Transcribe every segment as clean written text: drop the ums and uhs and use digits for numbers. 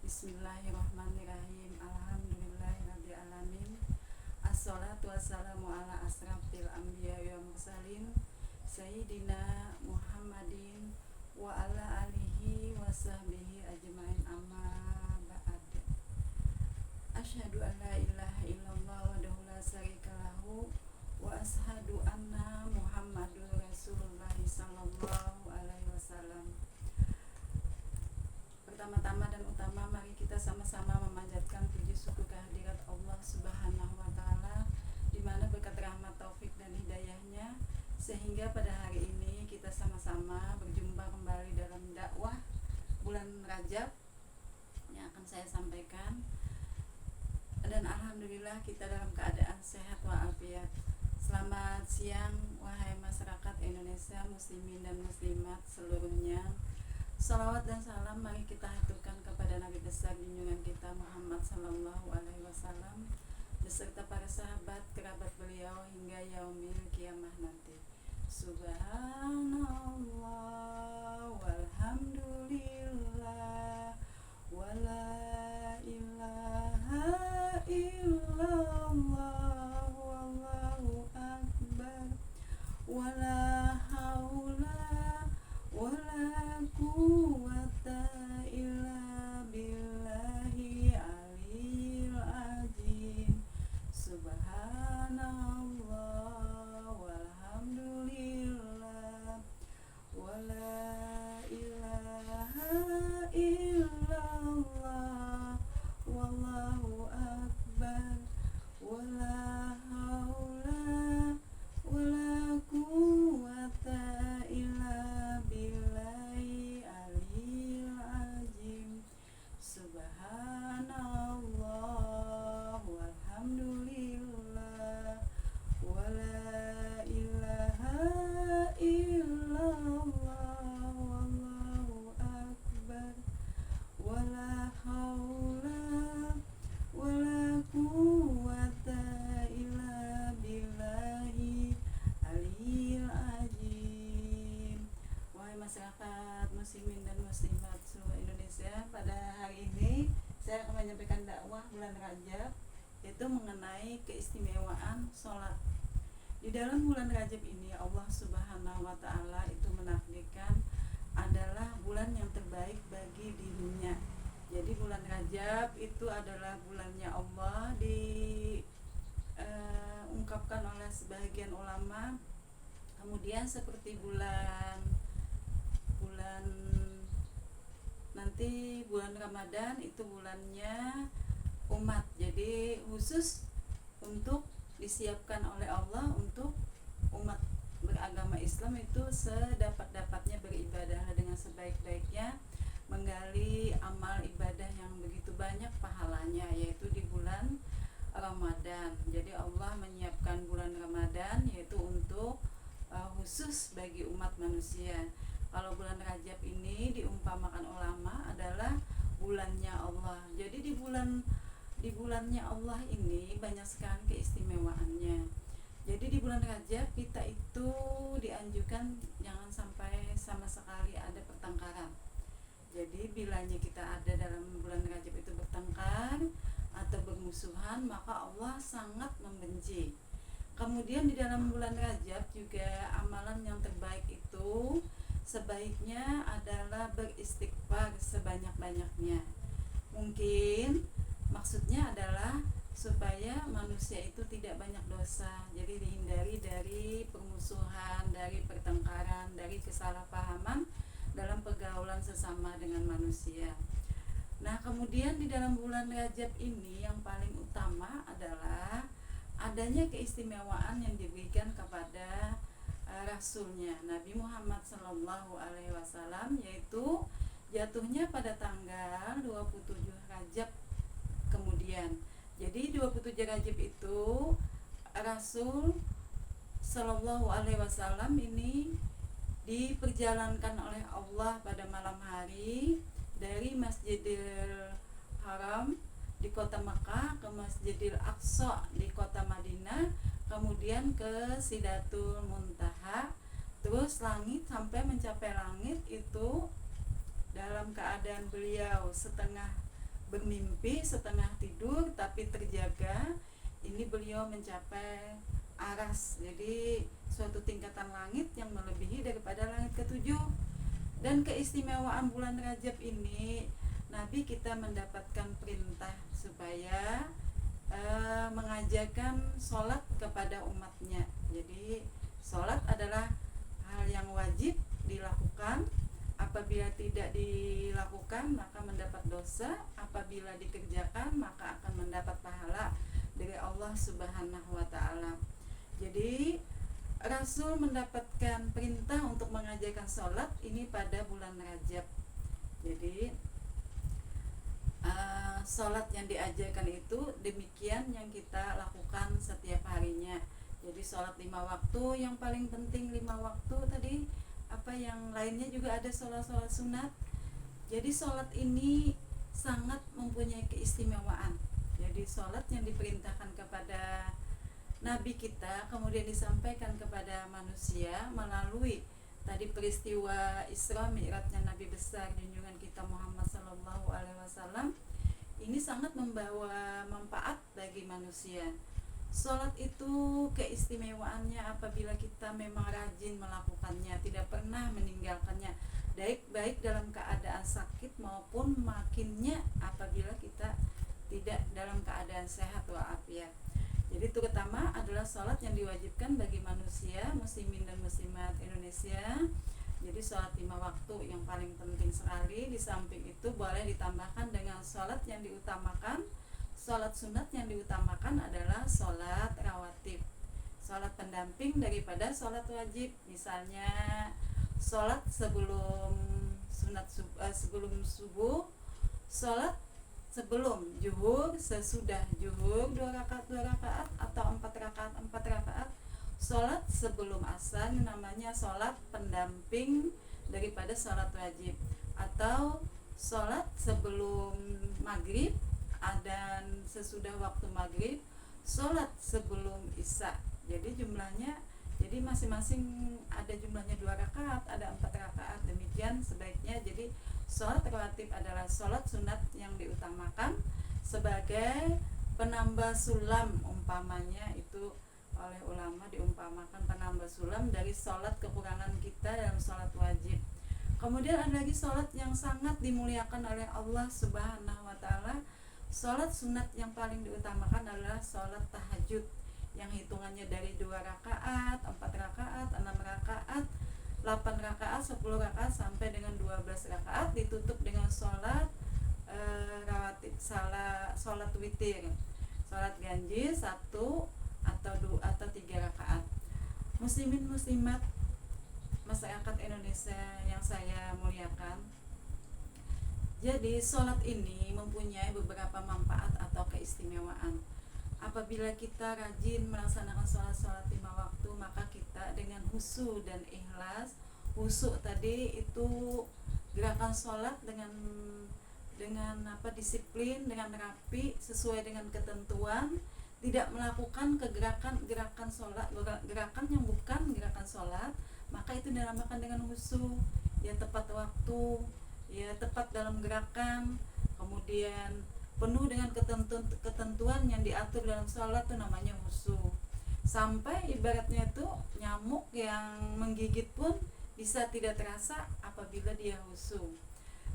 Bismillahirrahmanirrahim. Alhamdulillahirabbil alamin. Assalatu wassalamu ala asrafil anbiya wal mursalin Sayyidina Muhammadin wa ala alihi wa sahbihi ajmain, amma ba'd. Asyhadu an la ilaha illallah wahdahu la syarika lahu wa asyhadu anna Muhammadur Rasulullah sallallahu alaihi wasallam. Pertama-tama dan utama, mari kita sama-sama memanjatkan puji syukur kehadirat Allah Subhanahu wa taala, di mana berkat rahmat, taufik dan hidayahnya sehingga pada hari ini kita sama-sama berjumpa kembali dalam dakwah bulan Rajab yang akan saya sampaikan. Dan alhamdulillah kita dalam keadaan sehat walafiat. Selamat siang wahai masyarakat Indonesia, muslimin dan muslimat seluruhnya. Salawat dan salam mari kita haturkan kepada Nabi besar junjungan kita Muhammad sallallahu alaihi wasallam beserta para sahabat kerabat beliau hingga yaumil kiamah nanti. Subhanallah walhamdulillah wala ilaha illallah wallahu akbar wala haula wala quwwata illa billahi aliyil azim. Subhanallah walhamdulillah wala ilaha illallah wallahu akbar wala haula wala quwwata illa billahi aliyil azim. Subhanallah walhamdulillah wala ilaha illallah wallahu akbar wala haula wala quwwata illa billahi aliyil azim. Wahai masyarakat muslimin dan muslimat seluruh Indonesia, pada hari ini saya akan menyampaikan dakwah bulan Rajab, yaitu mengenai keistimewaan sholat. Di dalam bulan Rajab ini Allah Subhanahu wa taala itu menakdirkan adalah bulan yang terbaik bagi dirinya. Jadi bulan Rajab itu adalah bulannya Allah, diungkapkan oleh sebagian ulama. Kemudian seperti bulan nanti bulan Ramadan itu bulannya umat. Jadi khusus untuk disiapkan oleh Allah untuk umat beragama Islam itu sedapat-dapatnya beribadah dengan sebaik-baiknya, menggali amal ibadah yang begitu banyak pahalanya, yaitu di bulan Ramadan. Jadi Allah menyiapkan bulan Ramadan yaitu untuk khusus bagi umat manusia. Kalau bulan Rajab ini diumpamakan ulama adalah bulannya Allah. Jadi di bulannya Allah ini banyak sekali keistimewaannya. Jadi di bulan Rajab kita itu dianjurkan jangan sampai sama sekali ada pertengkaran. Jadi bilanya kita ada dalam bulan Rajab itu bertengkar atau bermusuhan, maka Allah sangat membenci. Kemudian di dalam bulan Rajab juga amalan yang terbaik itu sebaiknya adalah beristighfar sebanyak-banyaknya. Mungkin maksudnya adalah supaya manusia itu tidak banyak dosa. Jadi dihindari dari permusuhan, dari pertengkaran, dari kesalahpahaman dalam pergaulan sesama dengan manusia. Nah, kemudian di dalam bulan Rajab ini yang paling utama adalah adanya keistimewaan yang diberikan kepada Rasulnya Nabi Muhammad Sallallahu Alaihi Wasallam, yaitu jatuhnya pada tanggal 27 Rajab kemudian. Jadi 27 Rajab itu Rasul Sallallahu Alaihi Wasallam ini diperjalankan oleh Allah pada malam hari dari Masjidil Haram di kota Makkah ke Masjidil Aqsa di kota Madinah, kemudian ke Sidratul Muntaha, terus langit sampai mencapai langit itu dalam keadaan beliau setengah bermimpi setengah tidur tapi terjaga, ini beliau mencapai aras, jadi suatu tingkatan langit yang melebihi daripada langit ketujuh. Dan keistimewaan bulan Rajab ini, Nabi kita mendapatkan perintah supaya mengajarkan sholat kepada umatnya. Jadi sholat adalah hal yang wajib dilakukan. Apabila tidak dilakukan maka mendapat dosa, apabila dikerjakan maka akan mendapat pahala dari Allah Subhanahu wa taala. Jadi Rasul mendapatkan perintah untuk mengajarkan sholat ini pada bulan Rajab. Jadi sholat yang diajarkan itu demikian yang kita lakukan setiap harinya. Jadi sholat 5 waktu, yang paling penting 5 waktu tadi, apa yang lainnya juga ada sholat-sholat sunat. Jadi sholat ini sangat mempunyai keistimewaan. Jadi sholat yang diperintahkan kepada Nabi kita kemudian disampaikan kepada manusia melalui tadi peristiwa Isra Mi'rajnya Nabi besar junjungan kita Muhammad sallallahu alaihi wasallam, ini sangat membawa manfaat bagi manusia. Sholat itu keistimewaannya apabila kita memang rajin melakukannya, tidak pernah meninggalkannya, baik dalam keadaan sakit maupun makinnya apabila kita tidak dalam keadaan sehat walafiat. Jadi terutama adalah sholat yang diwajibkan bagi manusia, muslimin dan muslimat Indonesia. Jadi sholat 5 waktu yang paling penting sekali. Di samping itu boleh ditambahkan dengan sholat yang diutamakan. Sholat sunat yang diutamakan adalah sholat rawatib, sholat pendamping daripada sholat wajib. Misalnya sholat sebelum sebelum subuh, sholat sebelum zuhur, sesudah zuhur 2 rakaat atau 4 rakaat, sholat sebelum asar namanya sholat pendamping daripada sholat wajib, atau sholat sebelum maghrib dan sesudah waktu maghrib, sholat sebelum isya. Jadi jumlahnya, jadi masing-masing ada jumlahnya 2 rakaat, ada 4 rakaat, demikian sebaiknya. Jadi sholat rawatib adalah sholat sunat yang diutamakan sebagai penambah sulam, umpamanya itu oleh ulama diumpamakan penambah sulam dari sholat kekurangan kita dalam sholat wajib. Kemudian ada lagi sholat yang sangat dimuliakan oleh Allah Subhanahu wa ta'ala. Sholat sunat yang paling diutamakan adalah sholat tahajud, yang hitungannya dari 2 rakaat, 4 rakaat, 6 rakaat, 8 rakaat, 10 rakaat sampai dengan 12 rakaat, ditutup dengan sholat rawatib, sholat witir, sholat ganjil 1 atau 3 rakaat. Muslimin muslimat masyarakat Indonesia yang saya muliakan, jadi sholat ini mempunyai beberapa manfaat atau keistimewaan. Apabila kita rajin melaksanakan sholat-sholat 5 waktu, maka kita dengan khusyuk dan ikhlas. Khusyuk tadi itu gerakan sholat dengan disiplin, dengan rapi, sesuai dengan ketentuan, tidak melakukan gerakan sholat, gerakan yang bukan gerakan sholat, maka itu dinamakan dengan khusyuk. Ya tepat waktu, ya tepat dalam gerakan, kemudian penuh dengan ketentuan yang diatur dalam sholat, itu namanya khusyuk. Sampai ibaratnya itu nyamuk yang menggigit pun bisa tidak terasa apabila dia khusyuk.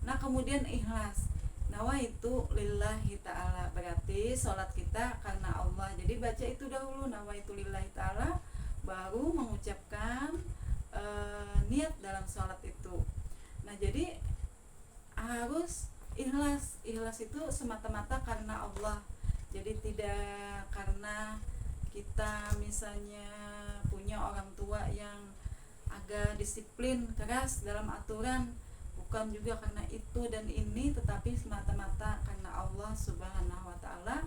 Nah kemudian ikhlas, nawaitu lillahi ta'ala, berarti sholat kita karena Allah. Jadi baca itu dahulu, nawaitu lillahi ta'ala, baru mengucapkan niat dalam sholat itu. Nah jadi harus ikhlas itu semata-mata karena Allah. Jadi tidak karena kita misalnya punya orang tua yang agak disiplin keras dalam aturan, bukan juga karena itu dan ini, tetapi semata-mata karena Allah Subhanahu wa ta'ala,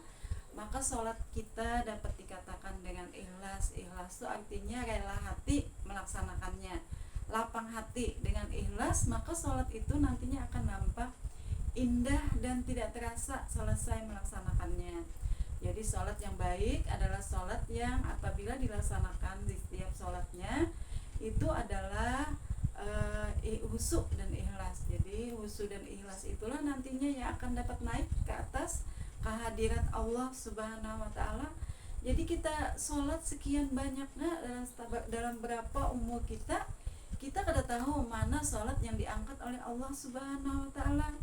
maka sholat kita dapat dikatakan dengan ikhlas. Ikhlas itu artinya rela hati melaksanakannya, lapang hati dengan ikhlas, maka sholat itu nantinya akan nampak indah dan tidak terasa selesai melaksanakannya. Jadi sholat yang baik adalah sholat yang apabila dilaksanakan di setiap sholatnya itu adalah khusyuk dan ikhlas. Jadi Jadi khusyuk dan ikhlas itulah nantinya yang akan dapat naik ke atas kehadirat Allah Subhanahu wa taala. Jadi kita sholat sekian banyaknya dalam berapa umur kita kada tahu mana sholat yang diangkat oleh Allah Subhanahu wa taala.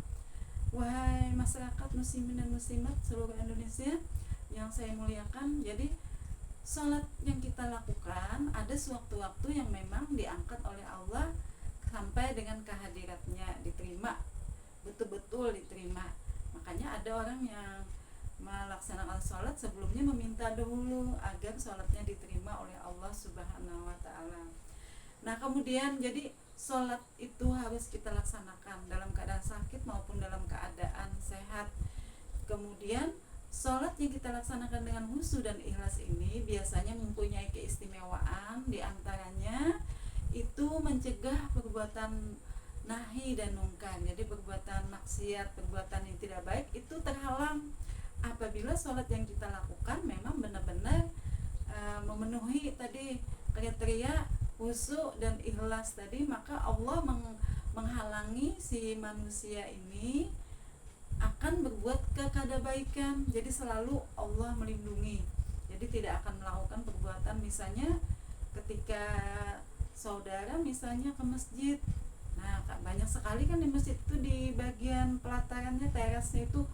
Wahai masyarakat muslimin dan muslimat seluruh Indonesia yang saya muliakan, jadi sholat yang kita lakukan ada sewaktu-waktu yang memang diangkat oleh Allah sampai dengan kehadiratnya, diterima, betul-betul diterima. Makanya ada orang yang melaksanakan sholat sebelumnya meminta dahulu agar sholatnya diterima oleh Allah Subhanahu wa taala. Nah kemudian jadi sholat itu harus kita laksanakan dalam keadaan sakit maupun dalam keadaan sehat. Kemudian sholat yang kita laksanakan dengan khusyuk dan ikhlas ini biasanya mempunyai keistimewaan, diantaranya itu mencegah perbuatan nahi dan mungkar. Jadi perbuatan maksiat, perbuatan yang tidak baik itu terhalang apabila sholat yang kita lakukan memang benar-benar memenuhi tadi kriteria khusyuk dan ikhlas tadi. Maka Allah menghalangi si manusia ini akan berbuat kekadabaikan. Jadi selalu Allah melindungi. Jadi tidak akan melakukan perbuatan, misalnya ketika saudara misalnya ke masjid. Nah, banyak sekali kan di masjid itu di bagian pelatarannya, terasnya itu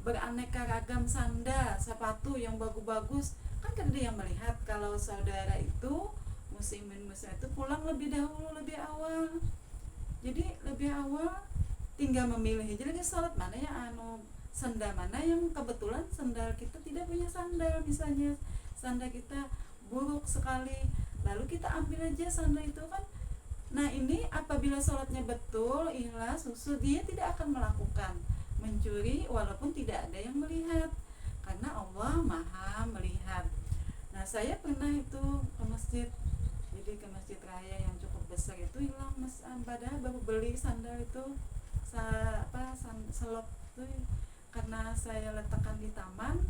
beraneka ragam sandal, sepatu yang bagus-bagus. Kan ada yang melihat kalau saudara itu muslimin muslim itu pulang lebih dahulu, lebih awal. Jadi lebih awal tinggal memilih aja lagi sholat mana ya sandal mana yang kebetulan sandal kita tidak punya sandal, misalnya sandal kita buruk sekali, lalu kita ambil aja sandal itu kan. Nah ini apabila sholatnya betul, ikhlas, khusyuk, dia tidak akan melakukan mencuri walaupun tidak ada yang melihat, karena Allah maha melihat. Nah saya pernah itu ke masjid, jadi ke masjid raya yang cukup besar itu, hilang padahal baru beli sandal itu selop tuh, karena saya letakkan di taman,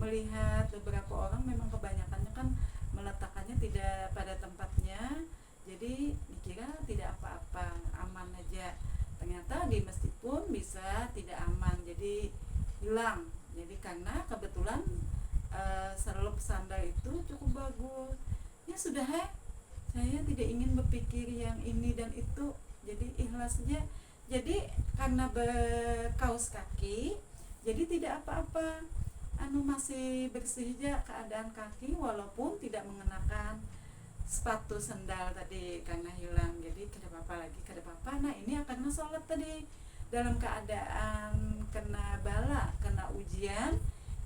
melihat beberapa orang memang kebanyakannya kan meletakkannya tidak pada tempatnya, jadi dikira tidak apa-apa, aman aja. Ternyata di masjid pun bisa tidak aman, jadi hilang. Jadi karena kebetulan selop sandal itu cukup bagus. Ya sudah saya tidak ingin berpikir yang ini dan itu, jadi ikhlas saja. Jadi karena berkaos kaki, jadi tidak apa-apa, masih bersih aja keadaan kaki walaupun tidak mengenakan sepatu sandal tadi karena hilang. Jadi kada apa-apa lagi, kada apa-apa. Nah ini karena sholat tadi dalam keadaan kena bala, kena ujian,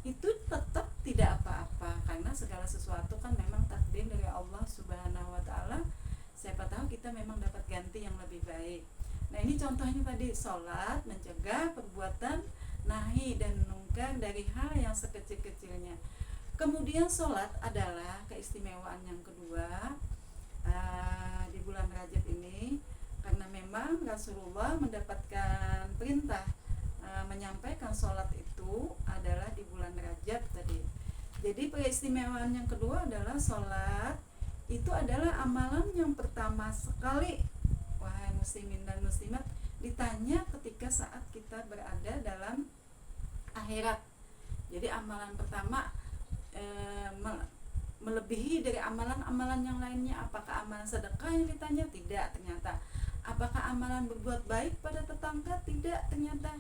itu tetap tidak apa-apa, karena segala sesuatu kan memang takdir dari Allah Subhanahu wa taala. Siapa tahu kita memang dapat ganti yang lebih baik. Nah ini contohnya tadi, sholat mencegah perbuatan nahi dan mungkar dari hal yang sekecil-kecilnya. Kemudian sholat adalah keistimewaan yang kedua di bulan Rajab ini, karena memang Rasulullah mendapatkan perintah menyampaikan sholat itu adalah di bulan Rajab tadi. Jadi keistimewaan yang kedua adalah sholat itu adalah amalan yang pertama sekali, wahai muslimin dan muslimat, ditanya ketika saat kita berada dalam akhirat. Jadi amalan pertama melebihi dari amalan-amalan yang lainnya. Apakah amalan sedekah yang ditanya? Tidak, ternyata. Apakah amalan berbuat baik pada tetangga? Tidak, ternyata.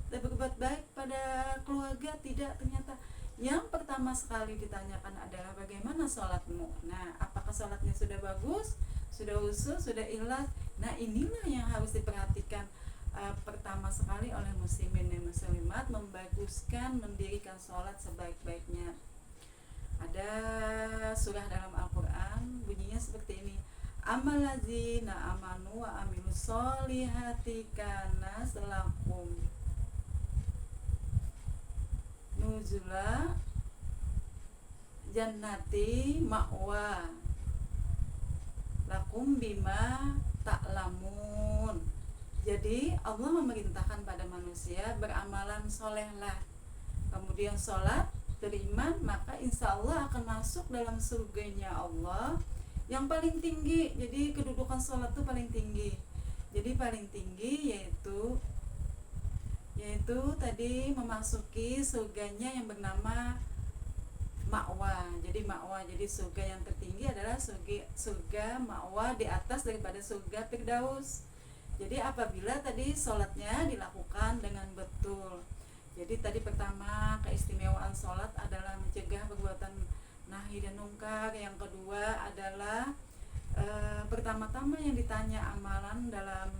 Berbuat baik pada keluarga? Tidak, ternyata. Yang pertama sekali ditanyakan adalah bagaimana sholatmu. Nah, apakah sholatnya sudah bagus, sudah khusyuk, sudah ikhlas? Nah inilah yang harus diperhatikan pertama sekali oleh muslimin dan muslimat, membaguskan, mendirikan sholat sebaik-baiknya. Ada surah dalam Al-Quran bunyinya seperti ini: amalazina amanu wa amilus solihati kana selakum nuzula jannati ma'wa lakum bima ta'lamun. Jadi Allah memerintahkan pada manusia beramalan solehlah, kemudian sholat, beriman, maka insya Allah akan masuk dalam surganya Allah yang paling tinggi. Jadi kedudukan sholat itu paling tinggi. Jadi paling tinggi yaitu tadi memasuki surganya yang bernama ma'wa. Jadi ma'wa, jadi surga yang tertinggi adalah surga ma'wa, di atas daripada surga Firdaus. Jadi apabila tadi sholatnya dilakukan dengan betul. Jadi tadi pertama, keistimewaan sholat adalah mencegah perbuatan nahi dan mungkar. Yang kedua adalah pertama-tama yang ditanya amalan dalam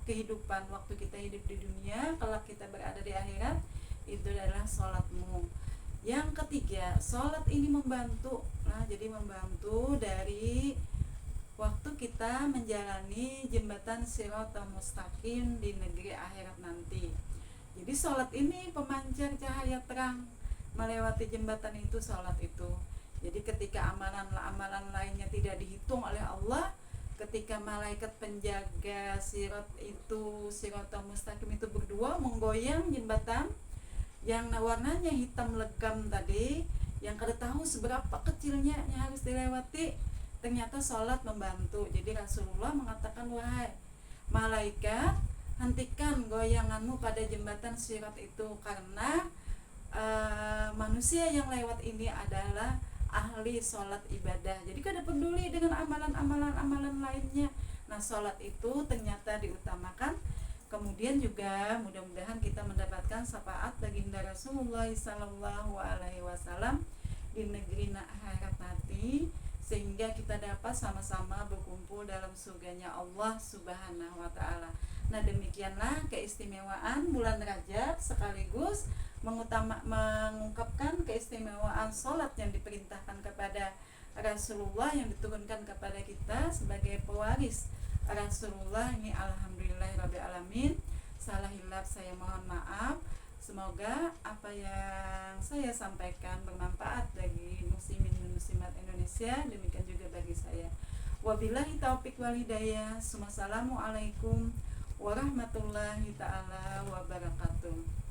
kehidupan waktu kita hidup di dunia, kalau kita berada di akhirat, itu adalah sholatmu. Yang ketiga, sholat ini membantu. Nah, jadi membantu dari waktu kita menjalani jembatan Shiratal Mustaqim di negeri akhirat nanti. Jadi sholat ini pemancar cahaya terang melewati jembatan itu, sholat itu. Jadi ketika amalan lainnya tidak dihitung oleh Allah, ketika malaikat penjaga Shiratal Mustaqim itu berdua menggoyang jembatan yang warnanya hitam legam tadi, yang kada tahu seberapa kecilnya yang harus dilewati, ternyata sholat membantu. Jadi Rasulullah mengatakan, wahai malaikat, hentikan goyanganmu pada jembatan Sirat itu, karena manusia yang lewat ini adalah ahli sholat ibadah. Jadi kada peduli dengan amalan lainnya. Nah, sholat itu ternyata diutamakan. Kemudian juga mudah-mudahan kita mendapatkan syafaat baginda Rasulullah sallallahu alaihi wasallam di negeri akhirat nanti, sehingga kita dapat sama-sama berkumpul dalam surganya Allah Subhanahu wa taala. Nah, demikianlah keistimewaan bulan Rajab, sekaligus mengungkapkan keistimewaan sholat yang diperintahkan kepada Rasulullah, yang diturunkan kepada kita sebagai pewaris Rasulullah ini. Alhamdulillahirabbil alamin. Salah hilaf saya mohon maaf. Semoga apa yang saya sampaikan bermanfaat bagi muslimin dan muslimat Indonesia, demikian juga bagi saya. Wabillahi taufik wal hidayah. Wassalamualaikum warahmatullahi taala wabarakatuh.